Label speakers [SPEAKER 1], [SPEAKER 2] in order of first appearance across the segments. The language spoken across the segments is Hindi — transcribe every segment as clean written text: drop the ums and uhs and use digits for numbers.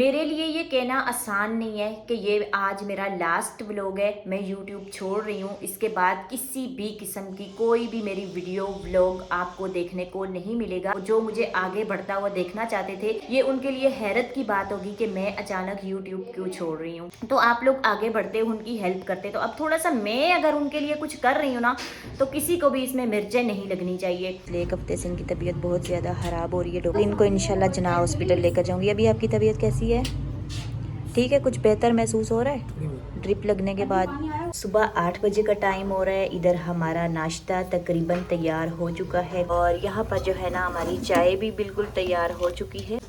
[SPEAKER 1] मेरे लिए ये कहना आसान नहीं है कि ये आज मेरा लास्ट व्लॉग है। मैं यूट्यूब छोड़ रही हूँ। इसके बाद किसी भी किस्म की कोई भी मेरी वीडियो व्लॉग आपको देखने को नहीं मिलेगा। जो मुझे आगे बढ़ता हुआ देखना चाहते थे, ये उनके लिए हैरत की बात होगी कि मैं अचानक यूट्यूब क्यों छोड़ रही हूँ। तो आप लोग आगे बढ़ते, उनकी हेल्प करते, तो अब थोड़ा सा मैं अगर उनके लिए कुछ कर रही हूँ ना, तो किसी को भी इसमें मिर्चें नहीं लगनी चाहिए। एक हफ्ते से इनकी तबीयत बहुत ज़्यादा ख़राब हो रही है। डॉक्टर इनको इंशाल्लाह जना हॉस्पिटल लेकर जाऊँगी। अभी आपकी तबीयत कैसी है? ठीक है, कुछ बेहतर महसूस हो रहा है ड्रिप लगने के बाद? सुबह 8 बजे का टाइम हो रहा है। इधर हमारा नाश्ता तकरीबन तैयार हो चुका है और यहाँ पर जो है ना हमारी चाय भी बिल्कुल तैयार हो चुकी है।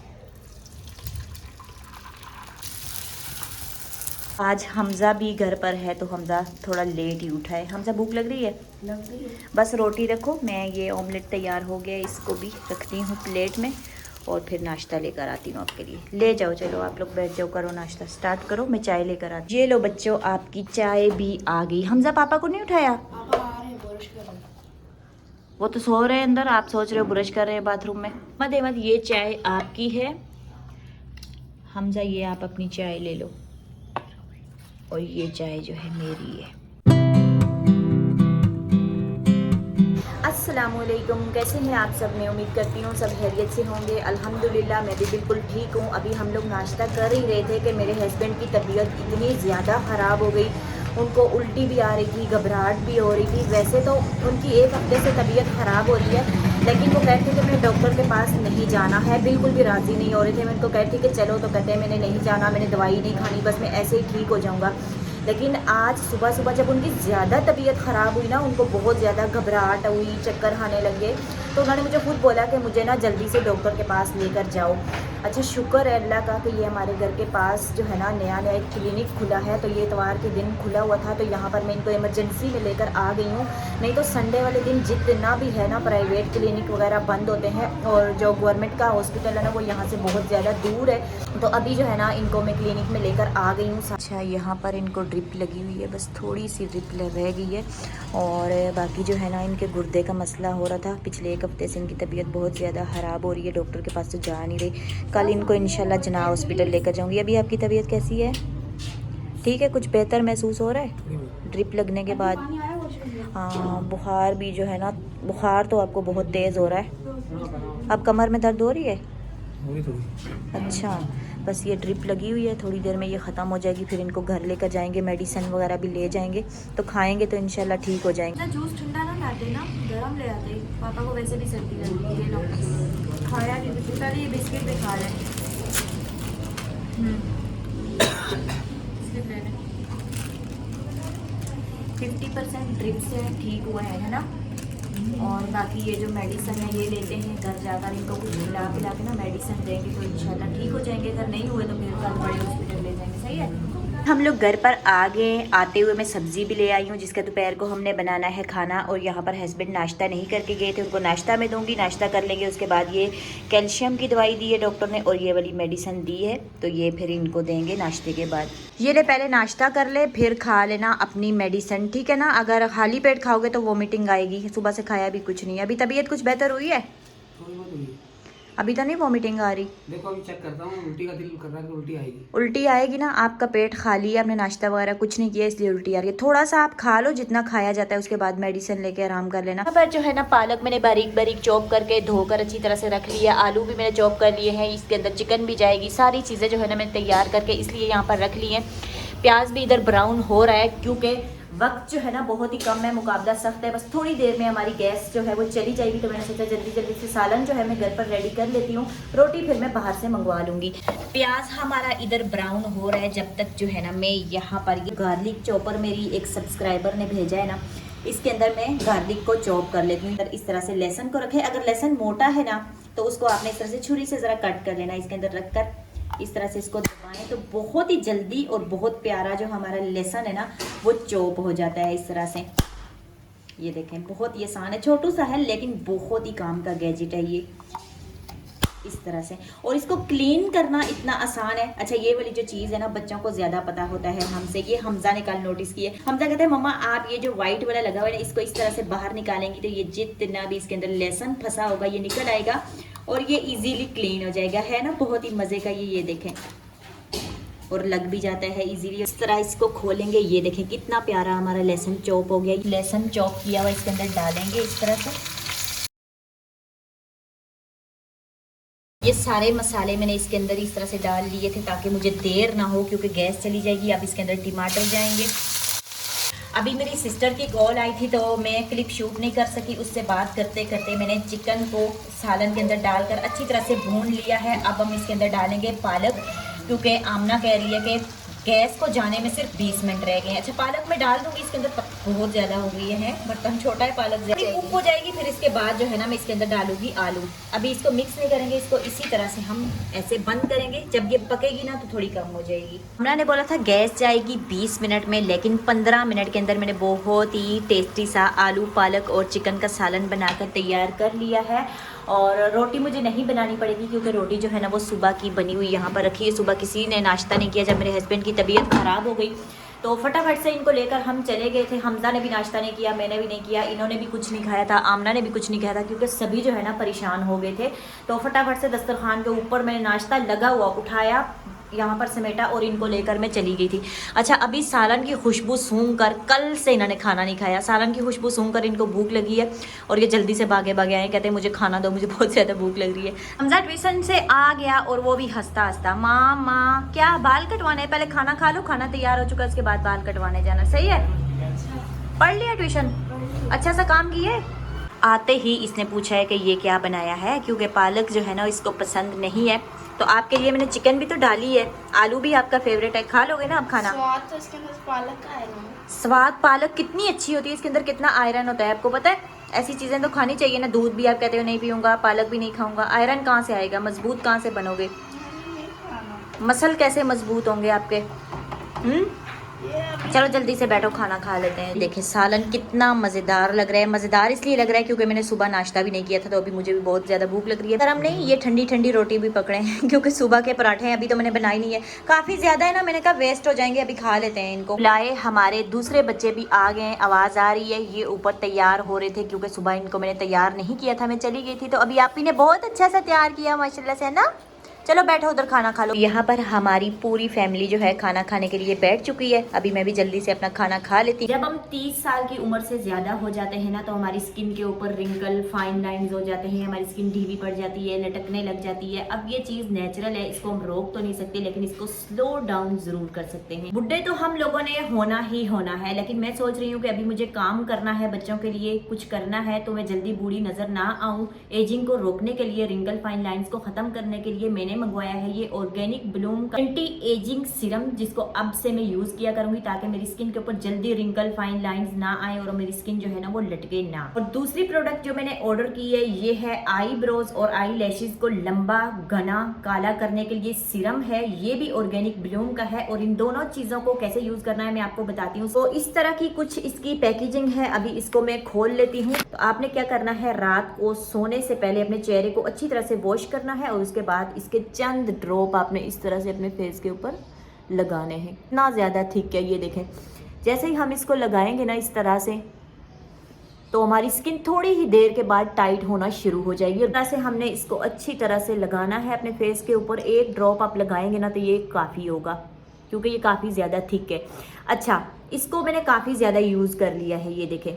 [SPEAKER 1] आज हमज़ा भी घर पर है तो हमज़ा थोड़ा लेट ही उठा है। हमज़ा भूख लग रही है? लग रही है। बस रोटी रखो, मैं ये ऑमलेट तैयार हो गया, इसको भी रखती हूँ प्लेट में और फिर नाश्ता लेकर आती हूँ आपके लिए। ले जाओ, चलो आप लोग बैठ जाओ, करो नाश्ता स्टार्ट करो, मैं चाय लेकर आती हूँ। ये लो बच्चों, आपकी चाय भी आ गई। हमज़ा पापा को नहीं उठाया?
[SPEAKER 2] पापा आ रहे हैं, ब्रश कर रहे हैं।
[SPEAKER 1] वो तो सो रहे हैं अंदर, आप सोच रहे हो ब्रश कर रहे हैं बाथरूम में। मत मत, ये चाय आपकी है। हमज़ा ये आप अपनी चाय ले लो और ये चाय जो है मेरी है। अस्सलामुअलैकुम, कैसे हैं आप सब? मैं उम्मीद करती हूँ सब खैरियत से होंगे। अल्हम्दुलिल्लाह मैं भी बिल्कुल ठीक हूँ। अभी हम लोग नाश्ता कर ही रहे थे कि मेरे हस्बैंड की तबीयत इतनी ज़्यादा ख़राब हो गई, उनको उल्टी भी आ रही थी, घबराहट भी हो रही थी। वैसे तो उनकी एक हफ्ते से तबीयत ख़राब हो रही है, लेकिन वो कहते थे कि मैं डॉक्टर के पास नहीं जाना है, बिल्कुल भी राज़ी नहीं हो रहे थे। मैं उनको कहती कि चलो, तो कहते हैं मैंने नहीं जाना, मैंने दवाई नहीं खानी, बस मैं ऐसे ही ठीक हो जाऊँगा। लेकिन आज सुबह सुबह जब उनकी ज़्यादा तबीयत ख़राब हुई ना, उनको बहुत ज़्यादा घबराहट हुई, चक्कर आने लगे, तो उन्होंने मुझे खुद बोला कि मुझे ना जल्दी से डॉक्टर के पास लेकर जाओ। अच्छा शुक्र है अल्लाह का कि ये हमारे घर के पास जो है ना नया नया एक क्लिनिक खुला है। तो ये इतवार के दिन खुला हुआ था, तो यहाँ पर मैं इनको इमरजेंसी में लेकर आ गई हूँ। नहीं तो संडे वाले दिन जितना भी है ना प्राइवेट क्लिनिक वगैरह बंद होते हैं, और जो गवर्नमेंट का हॉस्पिटल है ना वो यहाँ से बहुत ज़्यादा दूर है। तो अभी जो है ना इनको मैं क्लिनिक में लेकर आ गई हूँ। अच्छा यहाँ पर इनको ड्रिप लगी हुई है, बस थोड़ी सी ड्रिप रह गई है, और बाकी जो है ना इनके गुर्दे का मसला हो रहा था। पिछले एक हफ्ते से इनकी तबीयत बहुत ज़्यादा ख़राब हो रही है, डॉक्टर के पास तो जा नहीं रही। कल इनको इंशाल्लाह जना हॉस्पिटल लेकर जाऊँगी। अभी आपकी तबीयत कैसी है? ठीक है, कुछ बेहतर महसूस हो रहा है ड्रिप लगने के बाद? हाँ, बुखार भी जो है ना, बुखार तो आपको बहुत तेज़ हो रहा है। अब कमर में दर्द हो रही है? अच्छा, बस ये ड्रिप लगी हुई है, थोड़ी देर में ये ख़त्म हो जाएगी, फिर इनको घर लेकर जाएंगे, मेडिसिन वगैरह भी ले जाएंगे, तो खाएंगे तो इंशाल्लाह ठीक हो जाएंगे।
[SPEAKER 2] जूस ठंडा ना लाते ना, गरम ले आते। पापा को वैसे भी सर्दी लग रही है, ये लो खाया भी कुछ। पहले ये बिस्किट भी खा लें। बिस्किट ले लें। 50% ड्रिप से ठीक हुआ है ना, और बाकी ये जो मेडिसिन है ये लेते हैं घर जाकर, इनको कुछ खिला पिला के ना मेडिसिन देंगे तो इंशाल्लाह ठीक हो जाएंगे। अगर नहीं हुए तो फिर कल बड़े हॉस्पिटल ले जाएंगे। सही है। हम लोग घर पर आ गए। आते हुए मैं सब्ज़ी भी ले आई हूँ, जिसका दोपहर को हमने बनाना है खाना। और यहाँ पर हस्बैंड नाश्ता नहीं करके गए थे, उनको नाश्ता में दूंगी, नाश्ता कर लेंगे। उसके बाद ये कैल्शियम की दवाई दी है डॉक्टर ने, और ये वाली मेडिसिन दी है, तो ये फिर इनको देंगे नाश्ते के बाद। ये ले, पहले नाश्ता कर ले, फिर खा लेना अपनी मेडिसिन, ठीक है ना? अगर खाली पेट खाओगे तो वोमिटिंग आएगी। सुबह से खाया भी कुछ नहीं है। अभी तबीयत कुछ बेहतर हुई है? अभी तो नहीं वोमिटिंग आ रही?
[SPEAKER 3] देखो अभी चेक करता हूँ, उल्टी का दिल कर रहा है कि उल्टी आएगी।
[SPEAKER 1] उल्टी आएगी ना, आपका पेट खाली है, आपने नाश्ता वगैरह कुछ नहीं किया, इसलिए उल्टी आ रही है। थोड़ा सा आप खा लो जितना खाया जाता है, उसके बाद मेडिसिन लेके आराम कर लेना। यहाँ पर जो है ना पालक मैंने बारीक बारीक चॉप करके धोकर अच्छी तरह से रख लिया। आलू भी मैंने चॉप कर लिए हैं, इसके अंदर चिकन भी जाएगी। सारी चीज़ें जो है ना मैंने तैयार करके इसलिए यहाँ पर रख ली हैं। प्याज भी इधर ब्राउन हो रहा है, क्योंकि वक्त जो है ना बहुत ही कम है, मुकाबला सख्त है। बस थोड़ी देर में हमारी गैस जो है वो चली जाएगी, तो मैंने सोचा जल्दी जल्दी से सालन जो है मैं घर पर रेडी कर लेती हूँ। रोटी फिर मैं बाहर से मंगवा लूँगी। प्याज हमारा इधर ब्राउन हो रहा है, जब तक जो है ना मैं यहाँ पर ये गार्लिक चॉपर मेरी एक सब्सक्राइबर ने भेजा है ना, इसके अंदर मैं गार्लिक को चॉप कर लेती हूँ। इस तरह से लहसुन को रखे। अगर लहसुन मोटा है ना तो उसको आपने इस तरह से छुरी से ज़रा कट कर लेना। इसके अंदर रख कर इस तरह से इसको दबाएं तो बहुत ही जल्दी और बहुत प्यारा जो हमारा लहसुन है ना वो चॉप हो जाता है इस तरह से। ये देखें, बहुत ही आसान है, छोटू सा है लेकिन बहुत ही काम का गैजेट है ये। इस तरह से, और इसको क्लीन करना इतना आसान है। अच्छा ये वाली जो चीज़ है ना बच्चों को ज़्यादा पता होता है हमसे। ये हमजा ने कल नोटिस किया। हमजा कहते हैं मम्मा आप ये जो वाइट वाला लगा हुआ है इसको इस तरह से बाहर निकालेंगी तो ये जितना भी इसके अंदर लहसुन फंसा होगा ये निकल आएगा और ये इजीली क्लीन हो जाएगा। है ना बहुत ही मज़े का ये देखें। और लग भी जाता है इजीली। इस तरह इसको खोलेंगे, ये देखें कितना प्यारा हमारा लहसुन चॉप हो गया। लहसुन चॉप किया हुआ इसके अंदर डालेंगे इस तरह से। ये सारे मसाले मैंने इसके अंदर इस तरह से डाल लिए थे ताकि मुझे देर ना हो, क्योंकि गैस चली जाएगी। अब इसके अंदर टमाटर जाएंगे। अभी मेरी सिस्टर की कॉल आई थी तो मैं क्लिप शूट नहीं कर सकी। उससे बात करते करते मैंने चिकन को सालन के अंदर डालकर अच्छी तरह से भून लिया है। अब हम इसके अंदर डालेंगे पालक, क्योंकि आमना कह रही है कि गैस को जाने में सिर्फ 20 मिनट रह गए हैं। अच्छा, पालक मैं डाल दूंगी इसके अंदर, बहुत ज़्यादा हो गई है, बर्तन छोटा है, पालक ज़्यादा कुक हो जाएगी। फिर इसके बाद जो है ना मैं इसके अंदर डालूंगी आलू। अभी इसको मिक्स नहीं करेंगे, इसको इसी तरह से हम ऐसे बंद करेंगे। जब ये पकेगी ना तो थोड़ी कम हो जाएगी। हमरा ने बोला था गैस जाएगी 20 मिनट में, लेकिन 15 मिनट के अंदर मैंने बहुत ही टेस्टी सा आलू पालक और चिकन का सालन बनाकर तैयार कर लिया है। और रोटी मुझे नहीं बनानी पड़ेगी, क्योंकि रोटी जो है ना वो सुबह की बनी हुई यहाँ पर रखी है। सुबह किसी ने नाश्ता नहीं किया। जब मेरे हस्बैंड की तबीयत ख़राब हो गई तो फटाफट से इनको लेकर हम चले गए थे। हमजा ने भी नाश्ता नहीं किया, मैंने भी नहीं किया, इन्होंने भी कुछ नहीं खाया था, आमना ने भी कुछ नहीं खाया था, क्योंकि सभी जो है ना परेशान हो गए थे। तो फटाफट से दस्तरखान के ऊपर मैंने नाश्ता लगा हुआ उठाया, यहाँ पर समेटा और इनको लेकर मैं चली गई थी। अच्छा, अभी सालन की खुशबू सूंघ कर, कल से इन्होंने खाना नहीं खाया, सालन की खुशबू सूंघ कर इनको भूख लगी है और ये जल्दी से भागे भागे आए, कहते हैं मुझे खाना दो, मुझे बहुत ज़्यादा भूख लग रही है। हमजा ट्यूशन से आ गया और वो भी हंसता हंसता, माँ क्या बाल कटवाने, पहले खाना खा लो, खाना तैयार हो चुका है, उसके बाद बाल कटवाने जाना। सही है, पढ़ लिया ट्यूशन, अच्छा सा काम किए। आते ही इसने पूछा है कि ये क्या बनाया है, क्योंकि पालक जो है ना इसको पसंद नहीं है। तो आपके लिए मैंने चिकन भी तो डाली है, आलू भी आपका फेवरेट है, खा लोगे ना आप खाना?
[SPEAKER 4] स्वाद तो इसके अंदर पालक का आयरन है।
[SPEAKER 1] स्वाद पालक कितनी अच्छी होती है, इसके अंदर कितना आयरन होता है आपको पता है? ऐसी चीज़ें तो खानी चाहिए ना। दूध भी आप कहते हो नहीं पीऊँगा, पालक भी नहीं खाऊंगा, आयरन कहाँ से आएगा? मजबूत कहाँ से बनोगे? मसल कैसे मजबूत होंगे आपके? चलो जल्दी से बैठो, खाना खा लेते हैं। देखिए सालन कितना मज़ेदार लग रहा है। मज़ेदार इसलिए लग रहा है क्योंकि मैंने सुबह नाश्ता भी नहीं किया था, तो अभी मुझे भी बहुत ज़्यादा भूख लग रही है। गरम नहीं, ये ठंडी ठंडी रोटी भी पकड़े हैं क्योंकि सुबह के पराठे हैं, अभी तो मैंने बनाई नहीं है, काफ़ी ज़्यादा है ना, मैंने कहा वेस्ट हो जाएंगे, अभी खा लेते हैं इनको। लाए हमारे दूसरे बच्चे भी आ गए, आवाज़ आ रही है, ये ऊपर तैयार हो रहे थे क्योंकि सुबह इनको मैंने तैयार नहीं किया था, मैं चली गई थी। तो अभी आप ही ने बहुत अच्छा सा तैयार किया माशाल्लाह से, है ना। चलो बैठो उधर खाना खा लो। यहाँ पर हमारी पूरी फैमिली जो है खाना खाने के लिए बैठ चुकी है। अभी मैं भी जल्दी से अपना खाना खा लेती हूँ। जब हम 30 साल की उम्र से ज़्यादा हो जाते हैं ना, तो हमारी स्किन के ऊपर रिंकल, फाइन लाइंस हो जाते हैं, हमारी स्किन ढीली पड़ जाती है, लटकने लग जाती है। अब ये चीज़ नेचुरल है, इसको हम रोक तो नहीं सकते, लेकिन इसको स्लो डाउन ज़रूर कर सकते हैं। बुढ़े तो हम लोगों ने होना ही होना है, लेकिन मैं सोच रही हूँ कि अभी मुझे काम करना है, बच्चों के लिए कुछ करना है, तो मैं जल्दी बूढ़ी नज़र ना आऊँ। एजिंग को रोकने के लिए, रिंकल, फाइन लाइन्स को ख़त्म करने के लिए मैंने मंगवाया है ये ऑर्गेनिक ब्लूम का एंटी एजिंग सीरम, जिसको अब से मैं यूज किया करूंगी ताकि मेरी स्किन के ऊपर जल्दी रिंकल, फाइन लाइंस ना आए और मेरी स्किन जो है ना वो लटके ना। और दूसरी प्रोडक्ट जो मैंने ऑर्डर की है ये है आईब्रोज और आई लैशेज को लंबा, घना, काला करने के लिए सीरम है। ये भी ऑर्गेनिक ब्लूम का है और इन दोनों चीजों को कैसे यूज करना है मैं आपको बताती हूँ। तो इस तरह की कुछ इसकी पैकेजिंग है। अभी इसको मैं खोल लेती हूँ। तो आपने क्या करना है, रात को सोने से पहले अपने चेहरे को अच्छी तरह से वॉश करना है और उसके बाद इसके चंद ड्रॉप आपने इस तरह से अपने फेस के ऊपर लगाने हैं। इतना ज़्यादा थिक है, ये देखें। जैसे ही हम इसको लगाएंगे ना इस तरह से, तो हमारी स्किन थोड़ी ही देर के बाद टाइट होना शुरू हो जाएगी। इस तरह से हमने इसको अच्छी तरह से लगाना है अपने फेस के ऊपर। एक ड्रॉप आप लगाएंगे ना तो ये काफ़ी होगा, क्योंकि ये काफ़ी ज़्यादा थिक है। अच्छा, इसको मैंने काफ़ी ज़्यादा यूज़ कर लिया है, ये देखें,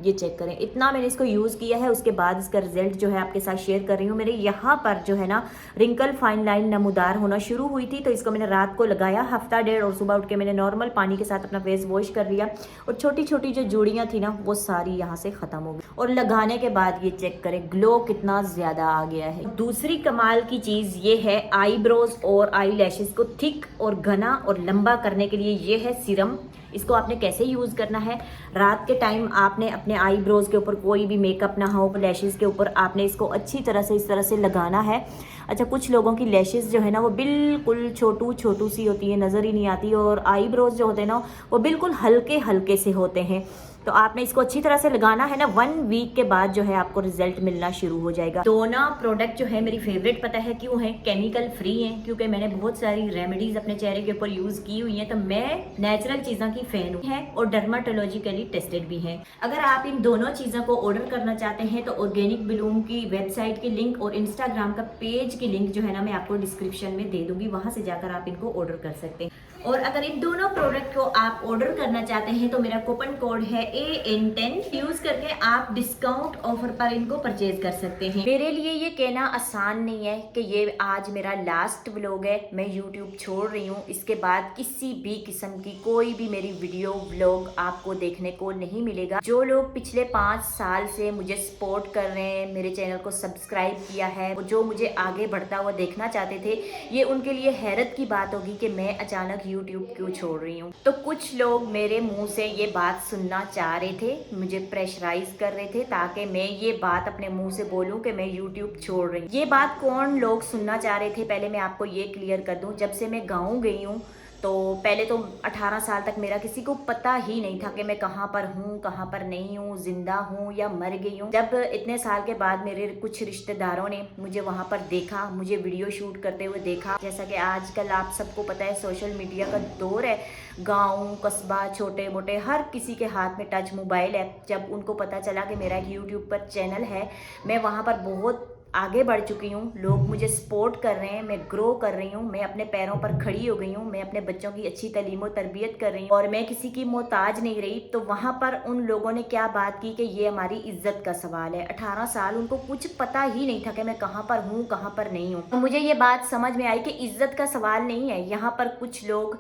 [SPEAKER 1] ये चेक करें, इतना मैंने इसको यूज़ किया है। उसके बाद इसका रिजल्ट जो है आपके साथ शेयर कर रही हूँ। मेरे यहाँ पर जो है ना रिंकल, फाइन लाइन नमूदार होना शुरू हुई थी, तो इसको मैंने रात को लगाया हफ्ता डेढ़, और सुबह उठ के मैंने नॉर्मल पानी के साथ अपना फेस वॉश कर लिया और छोटी छोटी जो जुड़ियाँ थी ना वो सारी यहाँ से ख़त्म हो गई। और लगाने के बाद ये चेक करें, ग्लो कितना ज़्यादा आ गया है। दूसरी कमाल की चीज़ ये है आईब्रोज और आई लैशेज़ को थिक और घना और लंबा करने के लिए ये है सीरम। इसको आपने कैसे यूज़ करना है, रात के टाइम आपने अपने आईब्रोज के ऊपर कोई भी मेकअप ना हो, लैशेज़ के ऊपर आपने इसको अच्छी तरह से इस तरह से लगाना है। अच्छा, कुछ लोगों की लैशेज़ जो है ना वो बिल्कुल छोटू सी होती है, नज़र ही नहीं आती, और आईब्रोज जो होते हैं ना वो बिल्कुल हल्के हल्के से होते हैं। तो आपने इसको अच्छी तरह से लगाना है ना, 1 वीक के बाद जो है आपको रिजल्ट मिलना शुरू हो जाएगा। तो ना प्रोडक्ट जो है मेरी फेवरेट पता है क्यों है, केमिकल फ्री है, क्योंकि मैंने बहुत सारी रेमेडीज अपने चेहरे के ऊपर यूज की हुई है, तो मैं नेचुरल चीज़ों की फैन हूँ है और डर्माटोलॉजिकली टेस्टेड भी है। अगर आप इन दोनों चीज़ों को ऑर्डर करना चाहते हैं तो ऑर्गेनिक ब्लूम की वेबसाइट की लिंक और इंस्टाग्राम का पेज की लिंक जो है ना मैं आपको डिस्क्रिप्शन में दे दूंगी, वहां से जाकर आप इनको ऑर्डर कर सकते हैं। और अगर इन दोनों प्रोडक्ट को आप ऑर्डर करना चाहते हैं तो मेरा कूपन कोड है AN10 यूज करके आप डिस्काउंट ऑफर पर इनको परचेज कर सकते हैं। मेरे लिए ये कहना आसान नहीं है कि ये आज मेरा लास्ट व्लॉग है, मैं यूट्यूब छोड़ रही हूँ, इसके बाद किसी भी किस्म की कोई भी मेरी वीडियो व्लॉग आपको देखने को नहीं मिलेगा। जो लोग पिछले 5 साल से मुझे सपोर्ट कर रहे हैं, मेरे चैनल को सब्सक्राइब किया है, जो मुझे आगे बढ़ता हुआ देखना चाहते थे, ये उनके लिए हैरत की बात होगी कि मैं अचानक यूट्यूब क्यों छोड़ रही हूँ। तो कुछ लोग मेरे मुंह से ये बात सुनना चाह रहे थे, मुझे प्रेशराइज कर रहे थे ताकि मैं ये बात अपने मुंह से बोलूं कि मैं यूट्यूब छोड़ रही हूँ। ये बात कौन लोग सुनना चाह रहे थे, पहले मैं आपको ये क्लियर कर दूं। जब से मैं गाँव गई हूँ तो पहले तो 18 साल तक मेरा किसी को पता ही नहीं था कि मैं कहाँ पर हूँ, कहाँ पर नहीं हूँ, जिंदा हूँ या मर गई हूँ। जब इतने साल के बाद मेरे कुछ रिश्तेदारों ने मुझे वहाँ पर देखा, मुझे वीडियो शूट करते हुए देखा, जैसा कि आजकल आप सबको पता है सोशल मीडिया का दौर है, गाँव कस्बा छोटे मोटे हर किसी के हाथ में टच मोबाइल है। जब उनको पता चला कि मेरा एक यूट्यूब पर चैनल है, मैं वहाँ पर बहुत आगे बढ़ चुकी हूँ, लोग मुझे सपोर्ट कर रहे हैं, मैं ग्रो कर रही हूँ, मैं अपने पैरों पर खड़ी हो गई हूँ, मैं अपने बच्चों की अच्छी तालीम और तरबियत कर रही हूँ और मैं किसी की मोहताज नहीं रही। तो वहाँ पर उन लोगों ने क्या बात की कि ये हमारी इज्जत का सवाल है। 18 साल उनको कुछ पता ही नहीं था कि मैं कहाँ पर हूँ, कहाँ पर नहीं हूँ। तो मुझे ये बात समझ में आई कि इज्जत का सवाल नहीं है। यहाँ पर कुछ लोग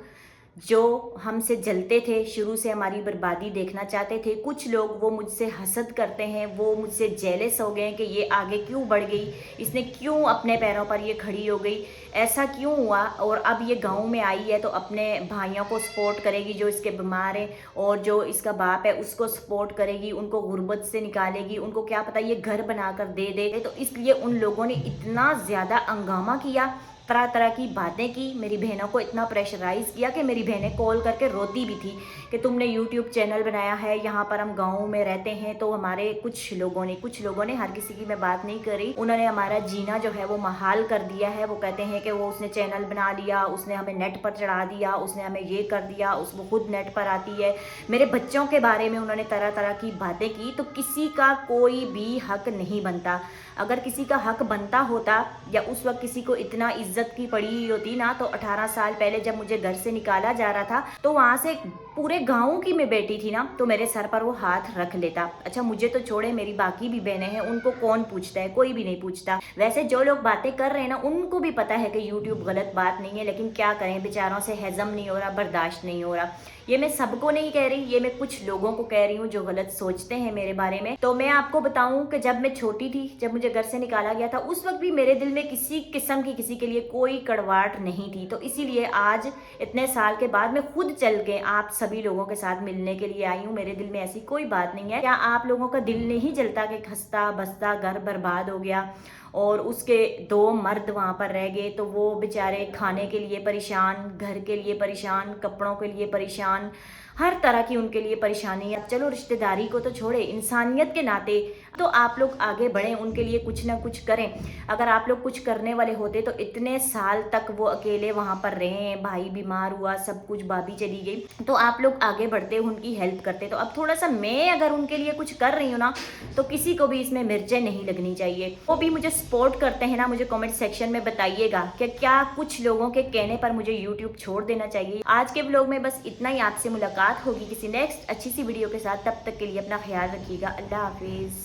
[SPEAKER 1] जो हमसे जलते थे, शुरू से हमारी बर्बादी देखना चाहते थे, कुछ लोग वो मुझसे हसद करते हैं, वो मुझसे जेलस हो गए कि ये आगे क्यों बढ़ गई, इसने क्यों अपने पैरों पर ये खड़ी हो गई, ऐसा क्यों हुआ, और अब ये गांव में आई है तो अपने भाइयों को सपोर्ट करेगी जो इसके बीमार है, और जो इसका बाप है उसको सपोर्ट करेगी, उनको गुर्बत से निकालेगी, उनको क्या पता ये घर बनाकर दे दे। तो इसलिए उन लोगों ने इतना ज़्यादा हंगामा किया, तरह तरह की बातें की, मेरी बहनों को इतना प्रेशराइज किया कि मेरी बहनें कॉल करके रोती भी थी कि तुमने यूट्यूब चैनल बनाया है, यहाँ पर हम गाँव में रहते हैं तो हमारे कुछ लोगों ने, हर किसी की मैं बात नहीं कर रही, उन्होंने हमारा जीना जो है वो महाल कर दिया है। वो कहते हैं कि वो उसने चैनल बना लिया, उसने हमें नेट पर चढ़ा दिया, उसने हमें ये कर दिया, वो खुद नेट पर आती है। मेरे बच्चों के बारे में उन्होंने तरह तरह की बातें की। तो किसी का कोई भी हक नहीं बनता। अगर किसी का हक बनता होता या उस वक्त किसी को इतना इज्जत की पड़ी हुई होती ना, तो 18 साल पहले जब मुझे घर से निकाला जा रहा था तो वहाँ से पूरे गाँव की मैं बेटी थी ना, तो मेरे सर पर वो हाथ रख लेता। अच्छा मुझे तो छोड़े, मेरी बाकी भी बहनें हैं, उनको कौन पूछता है, कोई भी नहीं पूछता। वैसे जो लोग बातें कर रहे हैं ना, उनको भी पता है कि यूट्यूब गलत बात नहीं है, लेकिन क्या करें, बेचारों से हजम नहीं हो रहा, बर्दाश्त नहीं हो रहा। ये मैं सबको नहीं कह रही, ये मैं कुछ लोगों को कह रही हूँ जो गलत सोचते हैं मेरे बारे में। तो मैं आपको बताऊं कि जब मैं छोटी थी, जब मुझे घर से निकाला गया था, उस वक्त भी मेरे दिल में किसी किस्म की किसी के लिए कोई कड़वाहट नहीं थी। तो इसीलिए आज इतने साल के बाद मैं खुद चल के आप सभी लोगों के साथ मिलने के लिए आई हूँ। मेरे दिल में ऐसी कोई बात नहीं है। क्या आप लोगों का दिल नहीं जलता कि खस्ता बस्ता घर बर्बाद हो गया और उसके 2 मर्द वहाँ पर रह गए, तो वो बेचारे खाने के लिए परेशान, घर के लिए परेशान, कपड़ों के लिए परेशान, हर तरह की उनके लिए परेशानी है। चलो रिश्तेदारी को तो छोड़े, इंसानियत के नाते तो आप लोग आगे बढ़ें, उनके लिए कुछ ना कुछ करें। अगर आप लोग कुछ करने वाले होते तो इतने साल तक वो अकेले वहाँ पर रहे, भाई बीमार हुआ, सब कुछ, भाभी चली गई, तो आप लोग आगे बढ़ते, उनकी हेल्प करते। तो अब थोड़ा सा मैं अगर उनके लिए कुछ कर रही हूँ ना, तो किसी को भी इसमें मिर्चें नहीं लगनी चाहिए। वो भी मुझे सपोर्ट करते हैं ना, मुझे कमेंट सेक्शन में बताइएगा कि क्या कुछ लोगों के कहने पर मुझे यूट्यूब छोड़ देना चाहिए। आज के व्लॉग में बस इतना ही। आपसे मुलाकात होगी किसी नेक्स्ट अच्छी सी वीडियो के साथ। तब तक के लिए अपना ख्याल रखिएगा। अल्लाह हाफिज।